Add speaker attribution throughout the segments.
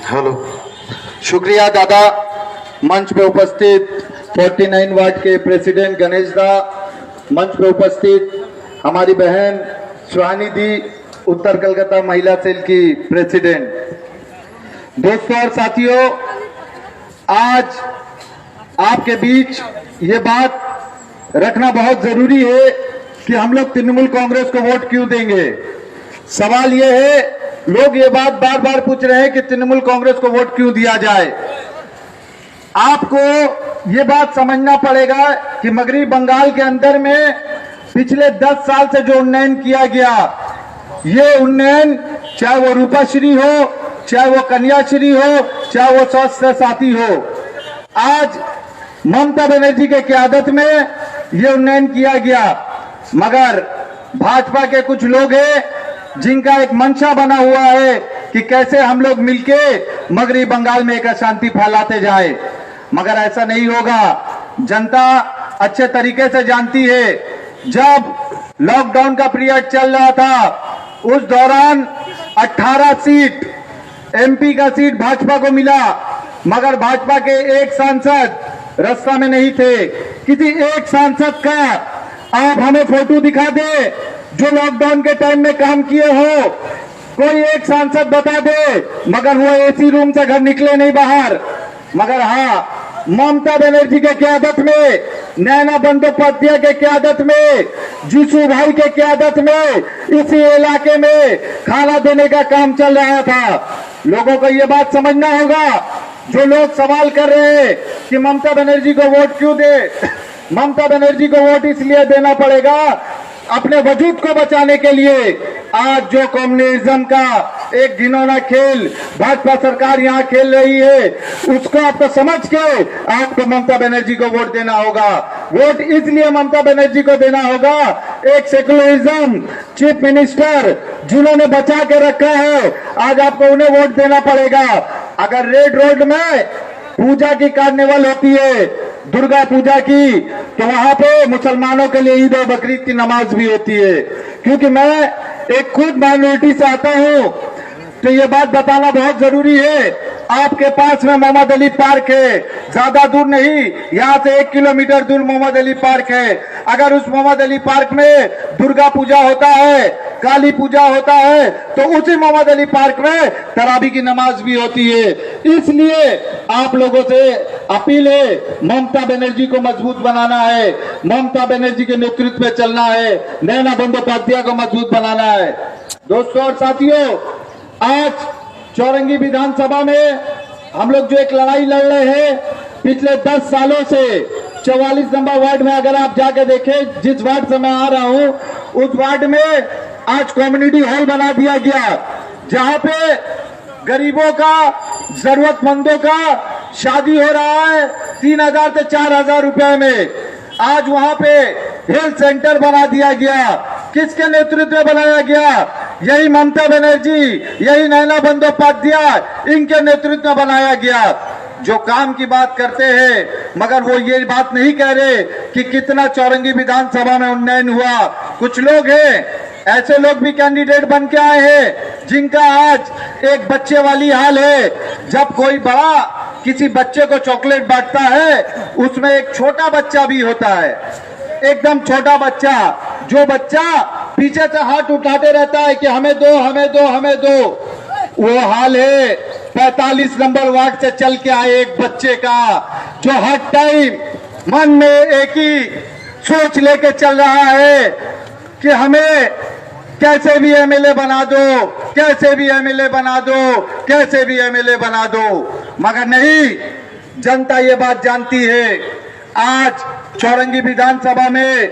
Speaker 1: Hello, शुक्रिया दादा। मंच पे उपस्थित 49 वार्ड के प्रेसिडेंट गणेश दा, मंच पे उपस्थित हमारी बहन सुहानी दी, उत्तर कलकत्ता महिला सेल की प्रेसिडेंट। दोस्तों और साथियों, आज आपके बीच ये बात रखना बहुत जरूरी है कि हम लोग तृणमूल कांग्रेस को वोट क्यों देंगे। सवाल ये है, लोग ये बात बार बार पूछ रहे हैं कि तृणमूल कांग्रेस को वोट क्यों दिया जाए। आपको ये बात समझना पड़ेगा कि मगरबी बंगाल के अंदर में पिछले 10 साल से जो उन्नयन किया गया, ये उन्नयन चाहे वो रूपाश्री हो, चाहे वो कन्याश्री हो, चाहे वो स्वास्थ्य साथी हो, आज ममता बनर्जी के क़यादत में ये उन्नयन किया गया। मगर भाजपा के कुछ लोग हैं जिनका एक मंशा बना हुआ है कि कैसे हम लोग मिलके मगरबी बंगाल में एक अशांति फैलाते जाए। मगर ऐसा नहीं होगा। जनता अच्छे तरीके से जानती है, जब लॉकडाउन का पीरियड चल रहा था उस दौरान 18 सीट एमपी का सीट भाजपा को मिला, मगर भाजपा के एक सांसद रास्ता में नहीं थे। किसी एक सांसद का आप हमें फोटो दिखा दे जो लॉकडाउन के टाइम में काम किए हो, कोई एक सांसद बता दे। मगर वो एसी रूम से घर निकले नहीं बाहर। मगर हाँ, ममता बनर्जी के क़यादत में, नैना बंदोपाध्याय के क़यादत में, जीसू भाई के क़यादत में इसी इलाके में खाना देने का काम चल रहा था। लोगों को ये बात समझना होगा। जो लोग सवाल कर रहे हैं कि ममता बनर्जी को वोट क्यों दे, ममता बनर्जी को वोट इसलिए देना पड़ेगा अपने वजूद को बचाने के लिए। आज जो कम्युनिज्म का एक घिनौना खेल भाजपा सरकार यहाँ खेल रही है, उसको आपको समझ के आपको ममता बनर्जी को वोट देना होगा। वोट इसलिए ममता बनर्जी को देना होगा, एक सेकुलरिज्म चीफ मिनिस्टर जिन्होंने बचा के रखा है, आज आपको उन्हें वोट देना पड़ेगा। अगर रेड रोड में पूजा की कार्निवल होती है, दुर्गा पूजा की, तो वहां पे मुसलमानों के लिए ईद और बकरीद की नमाज भी होती है। क्योंकि मैं एक खुद माइनॉरिटी से आता हूं, तो ये बात बताना बहुत जरूरी है। आपके पास में मोहम्मद अली पार्क है, ज्यादा दूर नहीं, यहाँ से 1 किलोमीटर दूर मोहम्मद अली पार्क है। अगर उस मोहम्मद अली पार्क में दुर्गा पूजा होता है, काली पूजा होता है, तो उसी मोहम्मद अली पार्क में तरावी की नमाज भी होती है। इसलिए आप लोगों से अपील है, ममता बनर्जी को मजबूत बनाना है, ममता बनर्जी के नेतृत्व में चलना है, नैना बंदोपाध्याय को मजबूत बनाना है। दोस्तों और साथियों, आज चौरंगी विधानसभा में हम लोग जो एक लड़ाई लड़ रहे हैं पिछले 10 सालों से, 44 नंबर वार्ड में अगर आप जाके देखें, जिस वार्ड से मैं आ रहा हूं उस वार्ड में आज कम्युनिटी हॉल बना दिया गया, जहां पे गरीबों का, जरूरतमंदों का शादी हो रहा है 3000 से 4000 रुपए में। आज वहां पे हेल्थ सेंटर बना दिया गया। किसके नेतृत्व में बनाया गया? यही ममता बनर्जी, यही नैना बंदोपाध्याय, इनके नेतृत्व में बनाया गया। जो काम की बात करते हैं, मगर वो ये बात नहीं कह रहे कि कितना चौरंगी विधानसभा में उन्नयन हुआ। कुछ लोग हैं, ऐसे लोग भी कैंडिडेट बन के आए हैं जिनका आज एक बच्चे वाली हाल है। जब कोई बड़ा किसी बच्चे को चॉकलेट बांटता है, उसमें एक छोटा बच्चा भी होता है, एकदम छोटा बच्चा, जो बच्चा पीछे से हाथ उठाते रहता है कि हमें दो, हमें दो, हमें दो। वो हाल है 45 नंबर वार्ड से चल के आए एक बच्चे का, जो हर टाइम मन में एक ही सोच लेके चल रहा है कि हमें कैसे भी एमएलए बना दो, कैसे भी एमएलए बना दो, कैसे भी एमएलए बना दो। मगर नहीं, जनता ये बात जानती है। आज चौरंगी विधानसभा में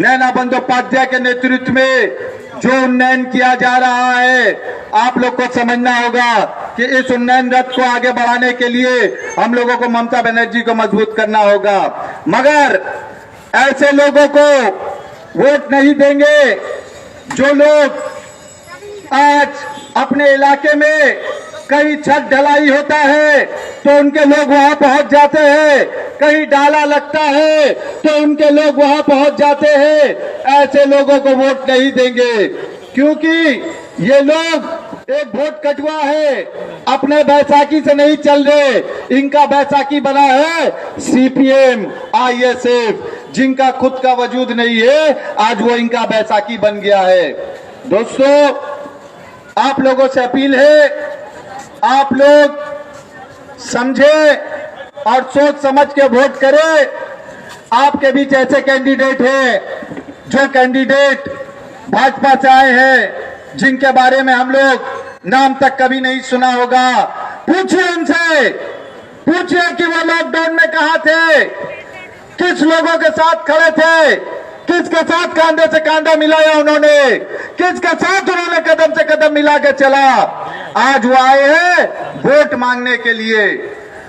Speaker 1: नैना बंदोपाध्याय के नेतृत्व में जो उन्नयन किया जा रहा है, आप लोग को समझना होगा कि इस उन्नयन रथ को आगे बढ़ाने के लिए हम लोगों को ममता बनर्जी को मजबूत करना होगा। मगर ऐसे लोगों को वोट नहीं देंगे जो लोग आज अपने इलाके में कहीं छत ढलाई होता है तो उनके लोग वहां पहुंच जाते हैं, कहीं डाला लगता है तो उनके लोग वहां पहुंच जाते हैं। ऐसे लोगों को वोट नहीं देंगे, क्योंकि ये लोग एक वोट कटुआ है, अपने बैसाखी से नहीं चल रहे, इनका बैसाखी बना है सीपीएम आईएसएफ, जिनका खुद का वजूद नहीं है, आज वो इनका बैसाखी बन गया है। दोस्तों, आप लोगों से अपील है, आप लोग समझे और सोच समझ के वोट करें। आपके बीच ऐसे कैंडिडेट हैं जो कैंडिडेट भाजपा से आए हैं, जिनके बारे में हम लोग नाम तक कभी नहीं सुना होगा। पूछिए उनसे, पूछिए कि वो लॉकडाउन में कहां थे, किस लोगों के साथ खड़े थे, किसके साथ कांधे से कांधा मिलाया उन्होंने, किसके साथ उन्होंने कदम से कदम मिला के चला। आज वो आए हैं वोट मांगने के लिए।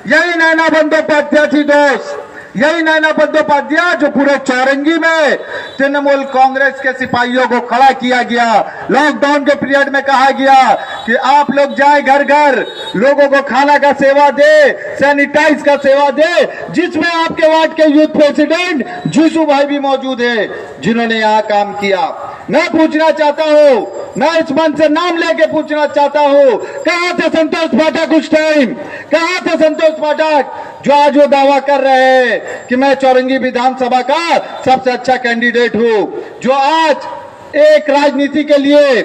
Speaker 1: यही नैना बंदोपाध्याय थी दोस्त, यही नैना बंदोपाध्याय जो पूरे चौरंगी में तृणमूल कांग्रेस के सिपाहियों को खड़ा किया गया। लॉकडाउन के पीरियड में कहा गया कि आप लोग जाए घर घर, लोगों को खाना का सेवा दे, सैनिटाइज का सेवा दे, जिसमें आपके वार्ड के यूथ प्रेसिडेंट जीसू भाई भी मौजूद है, जिन्होंने यहाँ काम किया। मैं पूछना चाहता हूँ, मैं इस मंच से नाम लेके पूछना चाहता हूँ, कहाँ थे संतोष पाठक उस टाइम, कहाँ थे संतोष पाठक जो आज वो दावा कर रहे हैं कि मैं चौरंगी विधानसभा का सबसे अच्छा कैंडिडेट हूं, जो आज एक राजनीति के लिए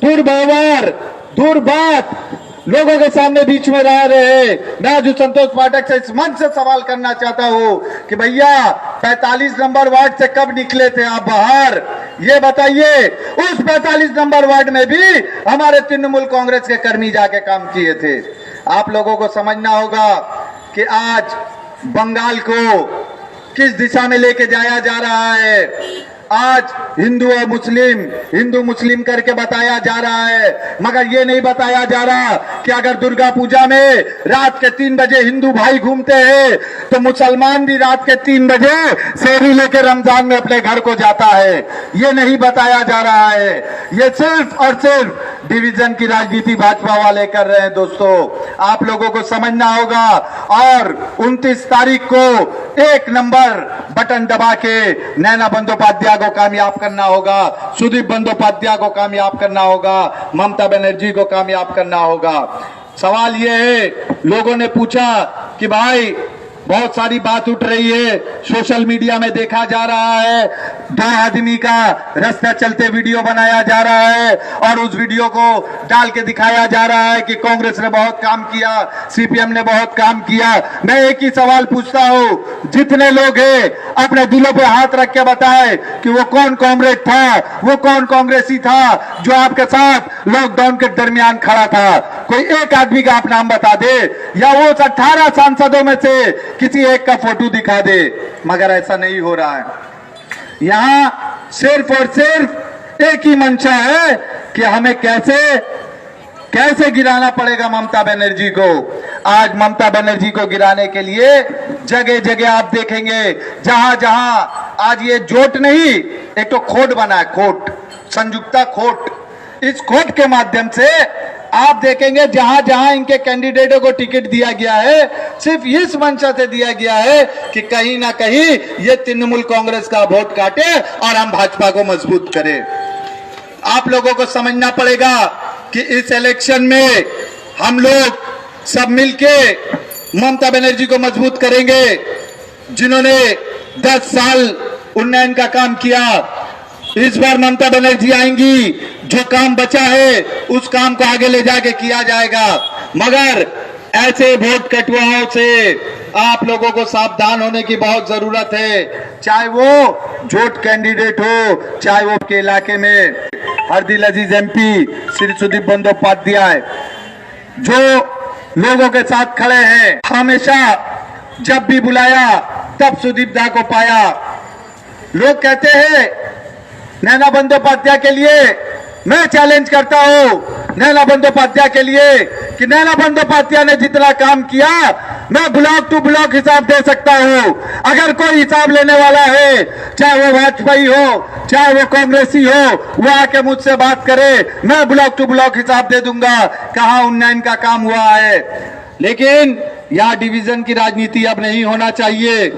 Speaker 1: दुर्व्यवहार, दुर्बात लोगों के सामने बीच में रह रहे। मैं जो संतोष पाठक से इस मंच से सवाल करना चाहता हूं कि भैया 45 नंबर वार्ड से कब निकले थे आप बाहर, ये बताइए। उस 45 नंबर वार्ड में भी हमारे तृणमूल कांग्रेस के कर्मी जाके काम किए थे। आप लोगों को समझना होगा कि आज बंगाल को किस दिशा में लेके जाया जा रहा है। आज हिंदू और मुस्लिम, हिंदू मुस्लिम करके बताया जा रहा है, मगर ये नहीं बताया जा रहा कि अगर दुर्गा पूजा में रात के 3 बजे हिंदू भाई घूमते हैं तो मुसलमान भी रात के 3 बजे सेहरी लेके रमजान में अपने घर को जाता है। ये नहीं बताया जा रहा है। ये सिर्फ और सिर्फ डिवीजन की राजनीति भाजपा वाले कर रहे हैं। दोस्तों, आप लोगों को समझना होगा और 29 तारीख को 1 नंबर बटन दबा के नैना बंदोपाध्याय को कामयाब करना होगा, सुदीप बंदोपाध्याय को कामयाब करना होगा, ममता बनर्जी को कामयाब करना होगा। सवाल यह है, लोगों ने पूछा कि भाई बहुत सारी बात उठ रही है, सोशल मीडिया में देखा जा रहा है 2 आदमी का रास्ता चलते वीडियो बनाया जा रहा है और उस वीडियो को डाल के दिखाया जा रहा है कि कांग्रेस ने बहुत काम किया, सीपीएम ने बहुत काम किया। मैं एक ही सवाल पूछता हूं, जितने लोग हैं अपने दिलों पे हाथ रख के बताएं कि वो कौन कॉमरेड था, वो कौन कांग्रेसी था जो आपके साथ लॉकडाउन के दरमियान खड़ा था। कोई एक आदमी का आप नाम बता दे, या वो 18 सांसदों में से किसी एक का फोटो दिखा दे, मगर ऐसा नहीं हो रहा है। यहां सिर्फ और सिर्फ एक ही मंशा है कि हमें कैसे गिराना पड़ेगा ममता बनर्जी को। आज ममता बनर्जी को गिराने के लिए जगह जगह आप देखेंगे, जहां जहां आज ये जोट नहीं, एक तो खोट बना है, खोट, संयुक्ता खोट। इस खोट के माध्यम से आप देखेंगे जहां जहां इनके कैंडिडेटों को टिकट दिया गया है, सिर्फ इस मंशा से दिया गया है कि कहीं ना कहीं ये तृणमूल कांग्रेस का वोट काटे और हम भाजपा को मजबूत करें। आप लोगों को समझना पड़ेगा कि इस इलेक्शन में हम लोग सब मिलके ममता बनर्जी को मजबूत करेंगे, जिन्होंने 10 साल उन्नयन का काम किया। इस बार ममता बनर्जी आएंगी, जो काम बचा है उस काम को आगे ले जाके किया जाएगा, मगर ऐसे वोट कटुआओं से आप लोगों को सावधान होने की बहुत जरूरत है। चाहे वो जोट कैंडिडेट हो, चाहे वो के इलाके में हरदिल अजीज एमपी श्री सुदीप बंदोपाध्याय जो लोगों के साथ खड़े हैं, हमेशा जब भी बुलाया तब सुदीप दा को पाया। लोग कहते हैं नैना बंदोपाध्याय के लिए, मैं चैलेंज करता हूं नैना बंदोपाध्याय के लिए कि नैना बंदोपाध्याय ने जितना काम किया मैं ब्लॉक टू ब्लॉक हिसाब दे सकता हूं। अगर कोई हिसाब लेने वाला है, चाहे वो वाजपेयी हो, चाहे वो कांग्रेसी हो, वो आके मुझसे बात करे, मैं ब्लॉक टू ब्लॉक हिसाब दे दूंगा कहां उन्नयन का काम हुआ है। लेकिन यहां डिवीजन की राजनीति अब नहीं होना चाहिए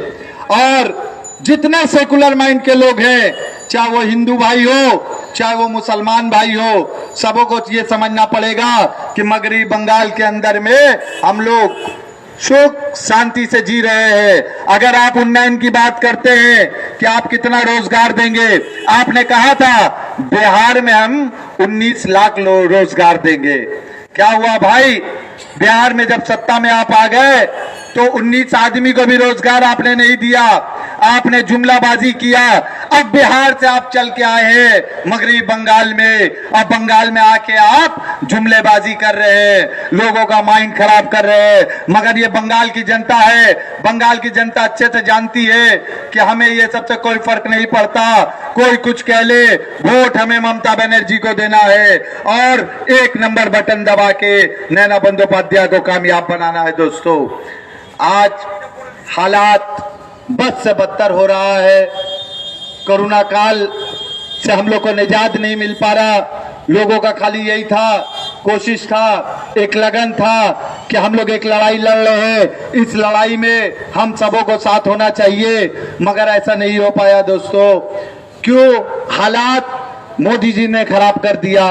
Speaker 1: और जितने सेकुलर माइंड के लोग हैं, चाहे वो हिंदू भाई हो, चाहे वो मुसलमान भाई हो, सबों को ये समझना पड़ेगा कि मगरबी बंगाल के अंदर में हम लोग सुख शांति से जी रहे हैं। अगर आप उन्नयन की बात करते हैं कि आप कितना रोजगार देंगे, आपने कहा था बिहार में हम 19 लाख रोजगार देंगे। क्या हुआ भाई? बिहार में जब सत्ता में आप आ गए तो 19 आदमी को भी रोजगार आपने नहीं दिया, आपने जुमलाबाजी किया। अब बिहार से आप चल के आए हैं मगरबी बंगाल में, अब बंगाल में आके आप जुमलेबाजी कर रहे हैं, लोगों का माइंड खराब कर रहे हैं। मगर ये बंगाल की जनता है, बंगाल की जनता अच्छे से जानती है कि हमें ये सबसे कोई फर्क नहीं पड़ता, कोई कुछ कह ले, वोट हमें ममता बनर्जी को देना है और 1 नंबर बटन दबा के नैना बंदोपाध्याय को कामयाब बनाना है। दोस्तों, आज हालात बद से बदतर हो रहा है। कोरोना काल से हम लोग को निजात नहीं मिल पा रहा। लोगों का खाली यही था, कोशिश था, एक लगन था कि हम लोग एक लड़ाई लड़ रहे हैं, इस लड़ाई में हम सबों को साथ होना चाहिए, मगर ऐसा नहीं हो पाया। दोस्तों, क्यों? हालात मोदी जी ने खराब कर दिया।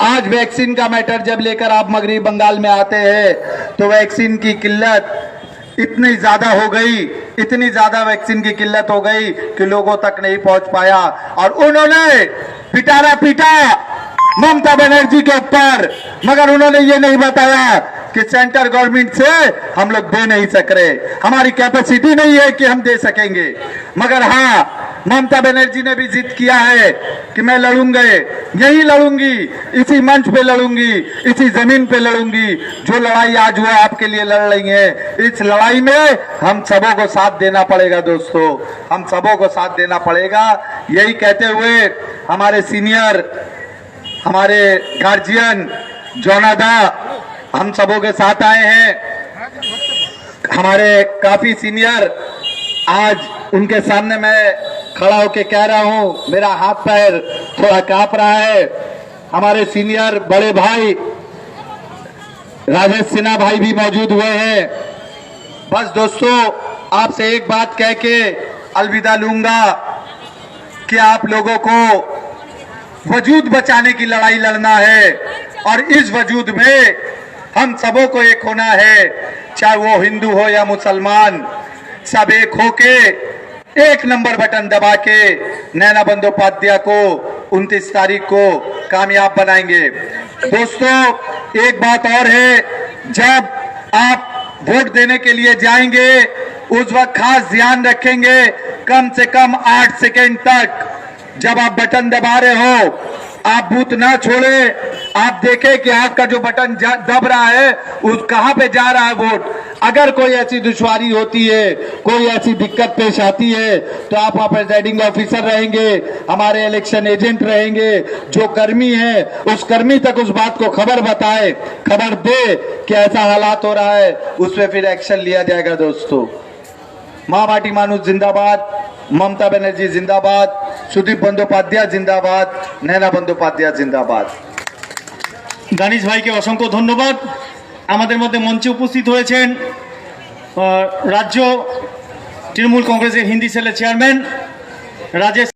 Speaker 1: आज वैक्सीन का मैटर जब लेकर आप मगरबी बंगाल में आते हैं तो वैक्सीन की किल्लत इतनी ज्यादा हो गई, इतनी ज्यादा वैक्सीन की किल्लत हो गई कि लोगों तक नहीं पहुंच पाया और उन्होंने पिटारा पीटा ममता बनर्जी के ऊपर, मगर उन्होंने ये नहीं बताया कि सेंट्रल गवर्नमेंट से हम लोग दे नहीं सक रहे, हमारी कैपेसिटी नहीं है कि हम दे सकेंगे। मगर हाँ, ममता बनर्जी ने भी जिद किया है कि मैं लड़ूंगी, यही लड़ूंगी, इसी मंच पे लड़ूंगी, इसी जमीन पे लड़ूंगी। जो लड़ाई आज वो आपके लिए लड़ रही है, इस लड़ाई में हम सबों को साथ देना पड़ेगा। दोस्तों, हम सबों को साथ देना पड़ेगा। यही कहते हुए हमारे सीनियर, हमारे गार्जियन जोनादा हम सबों के साथ आए हैं, हमारे काफी सीनियर, आज उनके सामने मैं खड़ा होके कह रहा हूं, मेरा हाथ पैर थोड़ा कांप रहा है। हमारे सीनियर बड़े भाई राजेश सिन्हा भाई भी मौजूद हुए हैं। बस दोस्तों, आपसे एक बात कह के अलविदा लूंगा कि आप लोगों को वजूद बचाने की लड़ाई लड़ना है और इस वजूद में हम सबों को एक होना है, चाहे वो हिंदू हो या मुसलमान, सब एक होके 1 नंबर बटन दबा के नैना बंदोपाध्याय को 29 तारीख को कामयाब बनाएंगे। दोस्तों, एक बात और है, जब आप वोट देने के लिए जाएंगे उस वक्त खास ध्यान रखेंगे, कम से कम 8 सेकेंड तक जब आप बटन दबा रहे हो आप बूथ ना छोड़े। आप देखें कि आपका जो बटन दब रहा है उस कहां पे जा रहा है वोट। अगर कोई ऐसी दुश्वारी होती है, कोई ऐसी दिक्कत पेश आती है तो आप वहां प्रिजाइडिंग ऑफिसर रहेंगे, हमारे इलेक्शन एजेंट रहेंगे, जो कर्मी है उस कर्मी तक उस बात को खबर बताए, खबर दे कि ऐसा हालात हो रहा है, उस पर फिर एक्शन लिया जाएगा। दोस्तों, मां माटी मानुष जिंदाबाद, ममता बनर्जी जिंदाबाद, सुदीप बंदोपाध्याय जिंदाबाद, नैना बंदोपाध्याय जिंदाबाद।
Speaker 2: দানিশ ভাইকে অসংখ্য ধন্যবাদ। আমাদের মধ্যে মঞ্চে উপস্থিত হয়েছেন রাজ্য তৃণমূল কংগ্রেসের হিন্দি সেলের চেয়ারম্যান রাজেশ